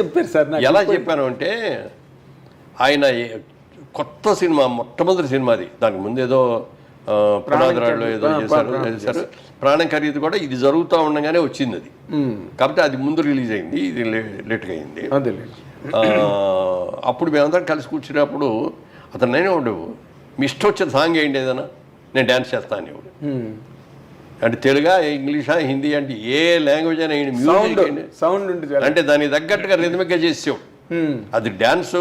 చెప్పారు సార్ ఎలా చెప్పాను అంటే ఆయన కొత్త సినిమా మొట్టమొదటి సినిమాది, దానికి ముందు ఏదో పునాదిరాళ్ళు ఏదో చేశారు. ప్రాణం ఖరీదు కూడా ఇది జరుగుతూ ఉండగానే వచ్చింది అది, కాబట్టి అది ముందు రిలీజ్ అయింది, ఇది లేట్గా అయింది. అప్పుడు మేమందరం కలిసి కూర్చున్నప్పుడు అతను నేనే ఉండవు, మీ ఇష్టం వచ్చిన సాంగ్ ఏంటి ఏదైనా నేను డ్యాన్స్ చేస్తాను ఇవ్వడు. అంటే తెలుగా, ఇంగ్లీషా, హిందీ అంటే ఏ లాంగ్వేజ్ అయినా మ్యూజిక్ సౌండ్ అంటే దానికి తగ్గట్టుగా రిథమిక్గా చేసావు. అది డ్యాన్స్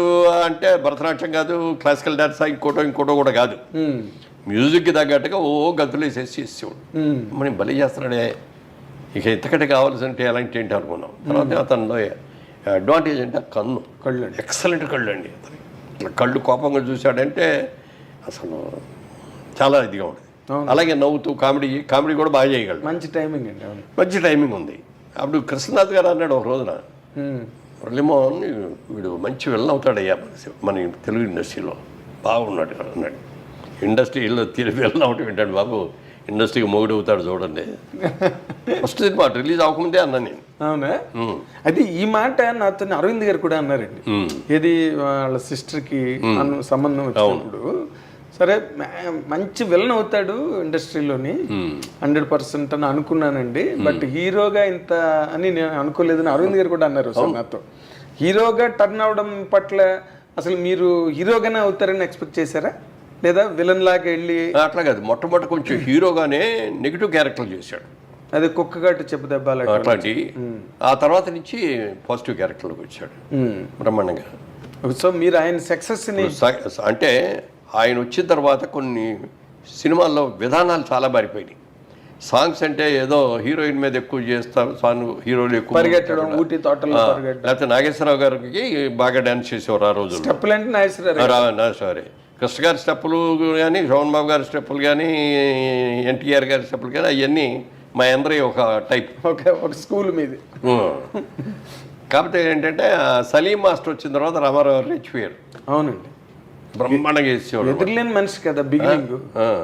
అంటే భరతనాట్యం కాదు, క్లాసికల్ డ్యాన్స్ ఇంకోటో కూడా కాదు, మ్యూజిక్కి తగ్గట్టుగా గంతులు వేసేసి చేసేవాడు. మనం బలి చేస్తున్నాడే, ఇక ఇంతకంటే కావాల్సింటే ఎలాంటి ఏంటి అనుకున్నాం. తర్వాత అతనిలో అడ్వాంటేజ్ అంటే కళ్ళు ఎక్సలెంట్ కళ్ళు అండి. అతని కళ్ళు కోపంగా చూశాడంటే అసలు చాలా ఇదిగా ఉంటుంది. అలాగే నవ్వుతూ కామెడీ కూడా బాగా చేయగలడు. మంచి టైమింగ్ అండి, మంచి టైమింగ్ ఉంది. అప్పుడు కృష్ణనాథ్ గారు అన్నాడు ఒక రోజున, మురళీమోహన్ వీడు మంచి విలన్ అవుతాడయ్యా మన తెలుగు ఇండస్ట్రీలో, బాగున్నాడు అన్నాడు. ఇండస్ట్రీలో విలన్ అవటం ఏంటంటే బాబు, ఇండస్ట్రీకి మొగుడు అవుతాడు చూడండి. ఫస్ట్ సినిమా రిలీజ్ అవ్వకముందే అన్నా నేను. అవునా? అయితే ఈ మాట నాతో అరవింద్ గారు కూడా అన్నారండి. ఏది వాళ్ళ సిస్టర్కి సంబంధం వచ్చినప్పుడు, సరే మంచి విలన్ అవుతాడు ఇండస్ట్రీలోని 100% అని అనుకున్నానండి, బట్ హీరోగా ఇంత అని నేను అనుకోలేదని అరవింద్ గారు కూడా అన్నారు సార్ నాతో. హీరోగా టర్న్ అవడం పట్ల అసలు మీరు హీరోగానే అవుతారని ఎక్స్పెక్ట్ చేశారా, లేదా విలన్ లాగా వెళ్ళి? అట్లా కాదు, మొట్టమొదటి కొంచెం హీరోగానే నెగిటివ్ క్యారెక్టర్ చేశాడు, అదే కుక్కగాటు చెప్పు దెబ్బలు అట్లాంటి. ఆ తర్వాత నుంచి పాజిటివ్ క్యారెక్టర్లోకి వచ్చాడు బ్రహ్మాండంగా. సో మీరు ఆయన సక్సెస్ని అంటే ఆయన వచ్చిన తర్వాత కొన్ని సినిమాల్లో విధానాలు చాలా మారిపోయినాయి. సాంగ్స్ అంటే ఏదో హీరోయిన్ మీద ఎక్కువ చేస్తారు, హీరోలు ఎక్కువ పరిగెట్టడం, ఊటీ తోటలో లేకపోతే నాగేశ్వరరావు గారికి బాగా డ్యాన్స్ చేసేవారు ఆ రోజు. స్టెప్పులు అంటే నాగేశ్వరరావు, కృష్ణ గారి స్టెప్పులు కానీ, శోభన్ బాబు గారి స్టెప్పులు కానీ, ఎన్టీఆర్ గారి స్టెప్పులు కానీ, అవన్నీ మా అందరి ఒక టైప్, ఒక స్కూల్ మీద. కాకపోతే ఏంటంటే సలీం మాస్టర్ వచ్చిన తర్వాత రామారావు రెచ్చిపోయారు. అవునండి, బ్రహ్మాండంగా చేసేవాడు, ఎదురులేని మనిషి కదా. బిగినింగ్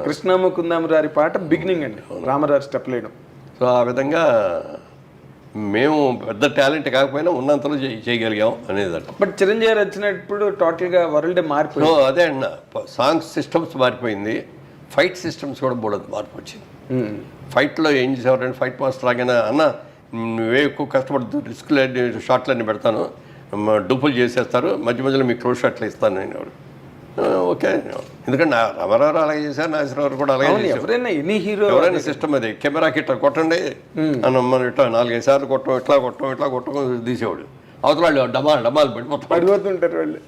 కృష్ణమ్మ కుందామరారి పాట బిగినింగ్ అండి, రామారావు స్టెప్ లేయడం. సో ఆ విధంగా మేము పెద్ద టాలెంట్ కాకపోయినా ఉన్నంతలో చేయగలిగాం అనేది. బట్ చిరంజీవి వచ్చినప్పుడు టోటల్గా వరల్డ్ మారిపోయింది. అదే అన్న, సాంగ్స్ సిస్టమ్స్ మారిపోయింది, ఫైట్ సిస్టమ్స్ కూడా బోడదు మార్పు వచ్చింది. ఫైట్లో ఏం చేసేవారంటే ఫైట్ మాస్టర్ లాగానే, అన్న నువ్వే ఎక్కువ కష్టపడుతూ రిస్క్లు షాట్లన్నీ పెడతాను, డూపులు చేసేస్తారు, మధ్య మధ్యలో మీకు క్లోజ్ షాట్లు ఇస్తాను నేను. ఓకే, ఎందుకంటే రామారావు అలాగే చేశారు, నాగేశ్వరరావు కూడా అలాగే చేశారు. ఎవరైనా సిస్టమ్ అది, కెమెరాకి ఇట్లా కొట్టండి అని మనం ఇట్లా 4-5 సార్లు ఇట్లా కొట్టం తీసేవాడు. అవతల వాళ్ళు డమాలు పడిపోతుంటారు వాళ్ళు.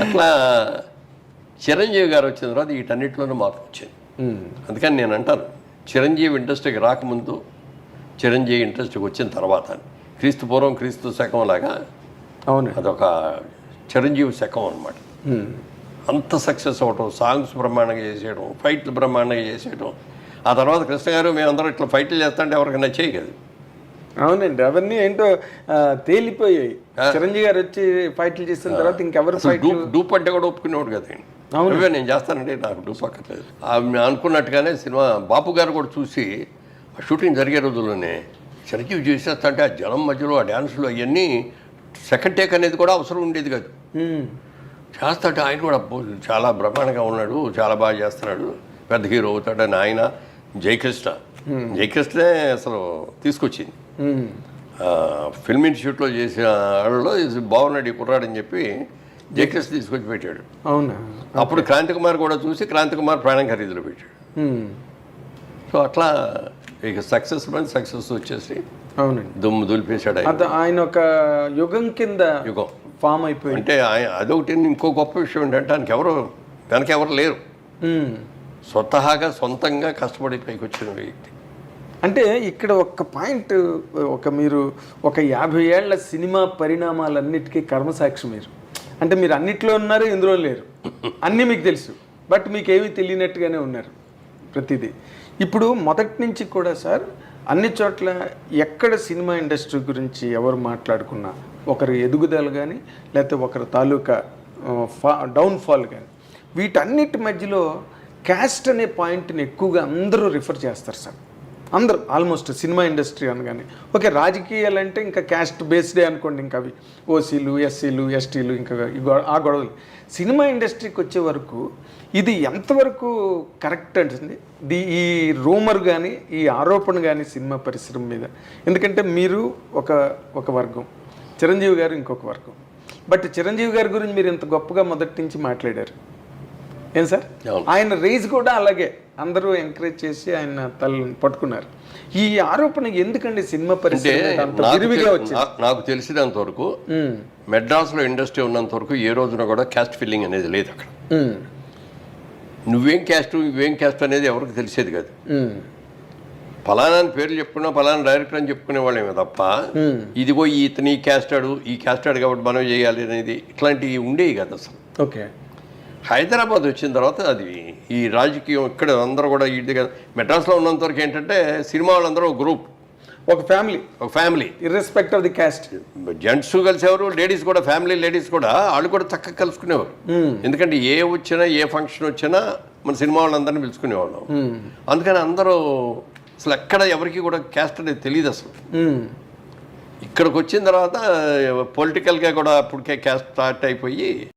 అట్లా చిరంజీవి గారు వచ్చిన తర్వాత వీటన్నిటిలోనూ మార్పు వచ్చింది. అందుకని నేను అంటాను, చిరంజీవి ఇండస్ట్రీకి రాకముందు, చిరంజీవి ఇండస్ట్రీకి వచ్చిన తర్వాత, క్రీస్తు పూర్వం క్రీస్తు శకం లాగా అవును, అదొక చిరంజీవి శకం అనమాట. అంత సక్సెస్ అవటం, సాంగ్స్ బ్రహ్మాండంగా చేసేయడం, ఫైట్లు బ్రహ్మాండంగా చేసేయడం. ఆ తర్వాత కృష్ణ గారు మేమందరం ఇట్లా ఫైట్లు చేస్తుంటే ఎవరికి నచ్చేయి కదా. అవునండి, అవన్నీ ఏంటో తేలిపోయాయి. చిరంజీవి గారు వచ్చి ఫైట్లు చేసిన తర్వాత ఇంకెవరు డూప్ అంటే కూడా ఒప్పుకునేవాడు కదండి. నువ్వే నేను చేస్తానంటే నాకు డూప్ అక్కర్లేదు అనుకున్నట్టుగానే సినిమా బాపు గారు కూడా చూసి, ఆ షూటింగ్ జరిగే రోజుల్లోనే చిరంజీవి చేసేస్తా అంటే ఆ జనం మధ్యలో ఆ డ్యాన్సులు అవన్నీ సెకండ్ టేక్ అనేది కూడా అవసరం ఉండేది కాదు. చేస్తాడు ఆయన కూడా చాలా బ్రహ్మాండంగా ఉన్నాడు, చాలా బాగా చేస్తున్నాడు, పెద్ద హీరో అవుతాడని ఆయన జయకృష్ణే అసలు తీసుకొచ్చింది. ఫిల్మ్ ఇన్స్టిట్యూట్లో చేసిన వాళ్ళలో బాగున్నాడు ఈ కుర్రాడని చెప్పి జయకృష్ణ తీసుకొచ్చి పెట్టాడు. అవునా? అప్పుడు క్రాంతి కుమార్ కూడా చూసి క్రాంతి కుమార్ ప్రాణం ఖరీదులో పెట్టాడు. సో అట్లా ఇక సక్సెస్ వచ్చేసి అవునండి దుమ్ము దులిపేశాడు. ఆయన ఒక యుగం కింద ఫామ్ అయిపోయి. అంటే అదొకటి. ఇంకో గొప్ప విషయం ఏంటంటే వెనక ఎవరు లేరు, సొంతంగా కష్టపడి పైకి వచ్చిన వ్యక్తి. అంటే ఇక్కడ ఒక పాయింట్, మీరు ఒక 50 ఏళ్ల సినిమా పరిణామాలన్నిటికీ కర్మసాక్షి మీరు. అంటే మీరు అన్నిట్లో ఉన్నారు, ఇందులో లేరు, అన్నీ మీకు తెలుసు, బట్ మీకేమీ తెలియనట్టుగానే ఉన్నారు ప్రతిదీ. ఇప్పుడు మొదటి నుంచి కూడా సార్ అన్ని చోట్ల ఎక్కడ సినిమా ఇండస్ట్రీ గురించి ఎవరు మాట్లాడుకున్నా, ఒకరి ఎదుగుదల కానీ లేకపోతే ఒకరి తాలూకా డౌన్ఫాల్ కానీ, వీటన్నిటి మధ్యలో క్యాస్ట్ అనే పాయింట్ని ఎక్కువగా అందరూ రిఫర్ చేస్తారు సార్. అందరూ ఆల్మోస్ట్ సినిమా ఇండస్ట్రీ అనగానే. ఓకే, రాజకీయాలు అంటే ఇంకా క్యాస్ట్ బేస్డే అనుకోండి, ఇంకా అవి ఓసీలు, ఎస్సీలు, ఎస్టీలు, ఇంకా ఆ గొడవలు. సినిమా ఇండస్ట్రీకి వచ్చే వరకు ఇది ఎంతవరకు కరెక్ట్ అండి? ఈ రూమర్ కానీ ఈ ఆరోపణ కానీ సినిమా పరిశ్రమ మీద? ఎందుకంటే మీరు ఒక వర్గం, చిరంజీవి గారు ఇంకొక వర్గం. బట్ చిరంజీవి గారి గురించి మీరు ఇంత గొప్పగా మొదటి నుంచి మాట్లాడారు, ఏం సార్? ఆయన రేజ్ కూడా అలాగే అందరూ ఎంకరేజ్ చేసి ఆయన తలని పట్టుకున్నారు. ఈ ఆరోపణ ఎందుకండి సినిమా పరిశ్రమ విరివిగా వచ్చింది? నాకు తెలిసినంత వరకు మెడ్రాస్లో ఇండస్ట్రీ ఉన్నంత వరకు ఏ రోజున కూడా క్యాస్ట్ ఫిల్లింగ్ అనేది లేదు అక్కడ. నువ్వేం క్యాస్ట్ అనేది ఎవరికి తెలిసేది కాదు. ఫలానా పేర్లు చెప్పుకున్నా ఫలానా డైరెక్టర్ అని చెప్పుకునే వాళ్ళేమే తప్ప ఇదిగో ఇతని ఈ క్యాస్ట్ ఆడు కాబట్టి మనం చేయాలి అనేది ఇట్లాంటివి ఉండేవి కదా అసలు. ఓకే, హైదరాబాద్ వచ్చిన తర్వాత అది ఈ రాజకీయం ఇక్కడ అందరూ కూడా ఇది మెడ్రాస్లో ఉన్నంత వరకు ఏంటంటే సినిమా వాళ్ళందరూ ఒక గ్రూప్, ఒక family irrespective of the caste. Gents కలిసేవారు, లేడీస్ కూడా, ఫ్యామిలీ లేడీస్ కూడా వాళ్ళు కూడా చక్కగా కలుసుకునేవారు. ఎందుకంటే ఏ వచ్చినా ఏ ఫంక్షన్ వచ్చినా మన సినిమా వాళ్ళందరినీ పిలుచుకునేవాళ్ళం. అందుకని అందరూ అసలు ఎక్కడ ఎవరికి కూడా క్యాస్ట్ అనేది తెలియదు అసలు. ఇక్కడికి వచ్చిన తర్వాత పొలిటికల్గా కూడా అప్పటికే క్యాస్ట్ స్టార్ట్ అయిపోయి